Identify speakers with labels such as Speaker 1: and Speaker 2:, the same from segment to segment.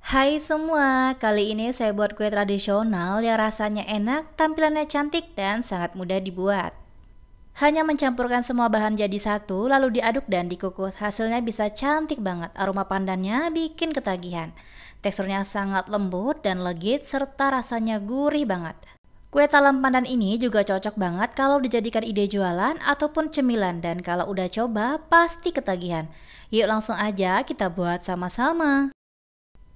Speaker 1: Hai semua, kali ini saya buat kue tradisional yang rasanya enak, tampilannya cantik, dan sangat mudah dibuat. Hanya mencampurkan semua bahan jadi satu, lalu diaduk dan dikukus. Hasilnya bisa cantik banget, aroma pandannya bikin ketagihan. Teksturnya sangat lembut dan legit, serta rasanya gurih banget. Kue talam pandan ini juga cocok banget kalau dijadikan ide jualan ataupun cemilan, dan kalau udah coba, pasti ketagihan. Yuk langsung aja kita buat sama-sama.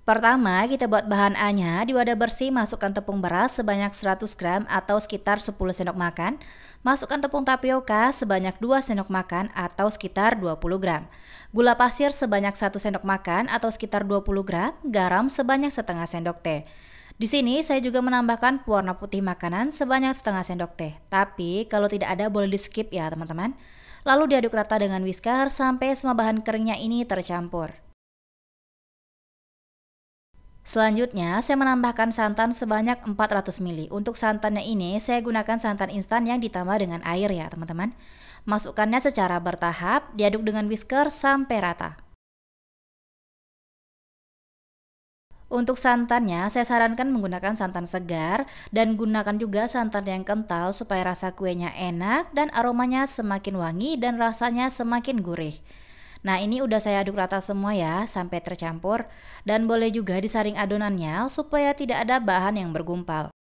Speaker 1: Pertama, kita buat bahan A-nya. Di wadah bersih, masukkan tepung beras sebanyak 100 gram atau sekitar 10 sendok makan. Masukkan tepung tapioka sebanyak 2 sendok makan atau sekitar 20 gram. Gula pasir sebanyak 1 sendok makan atau sekitar 20 gram. Garam sebanyak setengah sendok teh. Di sini saya juga menambahkan pewarna putih makanan sebanyak setengah sendok teh. Tapi kalau tidak ada boleh di skip ya teman-teman. Lalu diaduk rata dengan whisker sampai semua bahan keringnya ini tercampur. Selanjutnya, saya menambahkan santan sebanyak 400 ml. Untuk santannya ini, saya gunakan santan instan yang ditambah dengan air ya teman-teman. Masukkannya secara bertahap, diaduk dengan whisker sampai rata. Untuk santannya, saya sarankan menggunakan santan segar dan gunakan juga santan yang kental supaya rasa kuenya enak dan aromanya semakin wangi dan rasanya semakin gurih. Nah, ini udah saya aduk rata semua ya sampai tercampur, dan boleh juga disaring adonannya supaya tidak ada bahan yang bergumpal.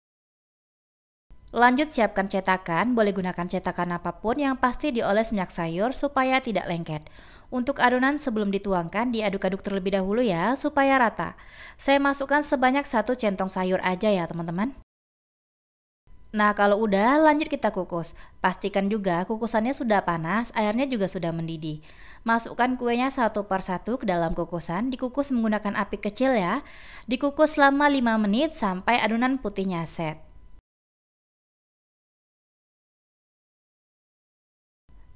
Speaker 1: Lanjut siapkan cetakan, boleh gunakan cetakan apapun yang pasti dioles minyak sayur supaya tidak lengket. Untuk adonan sebelum dituangkan diaduk-aduk terlebih dahulu ya supaya rata. Saya masukkan sebanyak 1 centong sayur aja ya teman-teman. Nah kalau udah lanjut kita kukus. Pastikan juga kukusannya sudah panas, airnya juga sudah mendidih. Masukkan kuenya satu persatu ke dalam kukusan, dikukus menggunakan api kecil ya. Dikukus selama 5 menit sampai adonan putihnya set.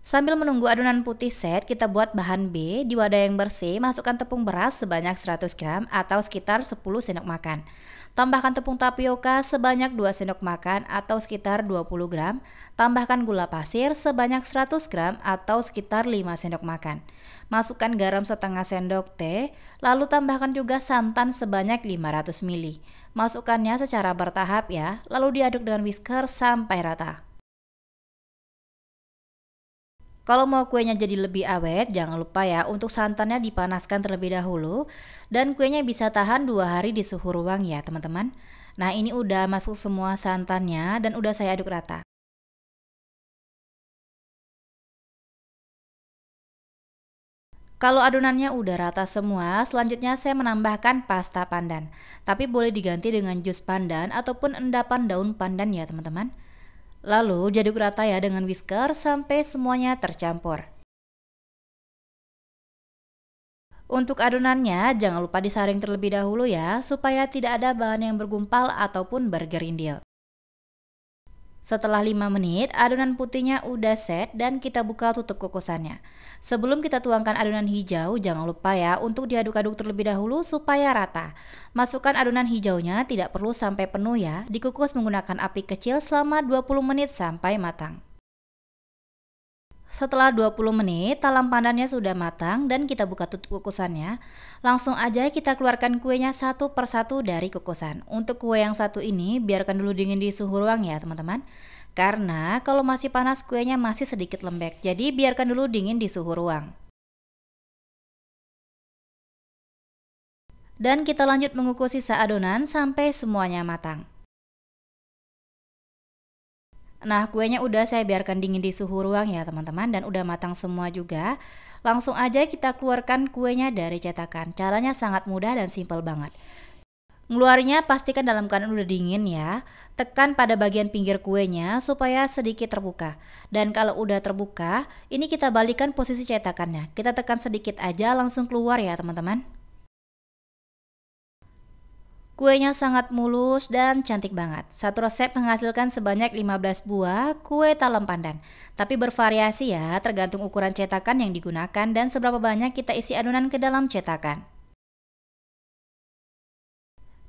Speaker 1: Sambil menunggu adonan putih set, kita buat bahan B. Di wadah yang bersih, masukkan tepung beras sebanyak 100 gram atau sekitar 10 sendok makan. Tambahkan tepung tapioka sebanyak 2 sendok makan atau sekitar 20 gram. Tambahkan gula pasir sebanyak 100 gram atau sekitar 5 sendok makan. Masukkan garam setengah sendok teh, lalu tambahkan juga santan sebanyak 500 ml. Masukkannya secara bertahap ya, lalu diaduk dengan whisker sampai rata. Kalau mau kuenya jadi lebih awet, jangan lupa ya untuk santannya dipanaskan terlebih dahulu dan kuenya bisa tahan 2 hari di suhu ruang ya teman-teman. Nah ini udah masuk semua santannya dan udah saya aduk rata. Kalau adonannya udah rata semua, selanjutnya saya menambahkan pasta pandan. Tapi boleh diganti dengan jus pandan ataupun endapan daun pandan ya teman-teman. Lalu diaduk rata ya dengan whisker sampai semuanya tercampur. Untuk adonannya jangan lupa disaring terlebih dahulu ya supaya tidak ada bahan yang bergumpal ataupun bergerindil. Setelah 5 menit, adonan putihnya udah set dan kita buka tutup kukusannya. Sebelum kita tuangkan adonan hijau, jangan lupa ya untuk diaduk-aduk terlebih dahulu supaya rata. Masukkan adonan hijaunya, tidak perlu sampai penuh ya, dikukus menggunakan api kecil selama 20 menit sampai matang. Setelah 20 menit, talam pandannya sudah matang dan kita buka tutup kukusannya. Langsung aja kita keluarkan kuenya satu persatu dari kukusan. Untuk kue yang satu ini, biarkan dulu dingin di suhu ruang ya teman-teman. Karena kalau masih panas kuenya masih sedikit lembek, jadi biarkan dulu dingin di suhu ruang. Dan kita lanjut mengukus sisa adonan sampai semuanya matang. Nah, kuenya udah saya biarkan dingin di suhu ruang ya teman-teman dan udah matang semua juga. Langsung aja kita keluarkan kuenya dari cetakan. Caranya sangat mudah dan simpel banget. Ngeluarnya pastikan dalam keadaan udah dingin ya. Tekan pada bagian pinggir kuenya supaya sedikit terbuka. Dan kalau udah terbuka, ini kita balikan posisi cetakannya. Kita tekan sedikit aja langsung keluar ya teman-teman. Kuenya sangat mulus dan cantik banget. Satu resep menghasilkan sebanyak 15 buah kue talam pandan. Tapi bervariasi ya, tergantung ukuran cetakan yang digunakan dan seberapa banyak kita isi adonan ke dalam cetakan.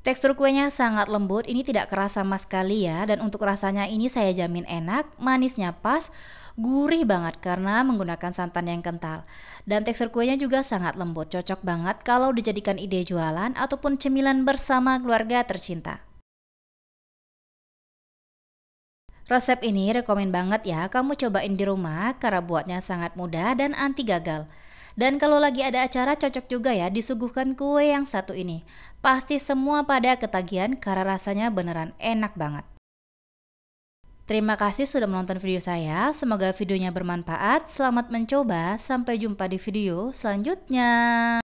Speaker 1: Tekstur kuenya sangat lembut, ini tidak keras sama sekali ya. Dan untuk rasanya ini saya jamin enak, manisnya pas, Gurih banget karena menggunakan santan yang kental. Dan tekstur kuenya juga sangat lembut, cocok banget kalau dijadikan ide jualan ataupun cemilan bersama keluarga tercinta. Resep ini rekomen banget ya kamu cobain di rumah karena buatnya sangat mudah dan anti gagal. Dan kalau lagi ada acara cocok juga ya disuguhkan kue yang satu ini. Pasti semua pada ketagihan karena rasanya beneran enak banget. Terima kasih sudah menonton video saya. Semoga videonya bermanfaat. Selamat mencoba. Sampai jumpa di video selanjutnya.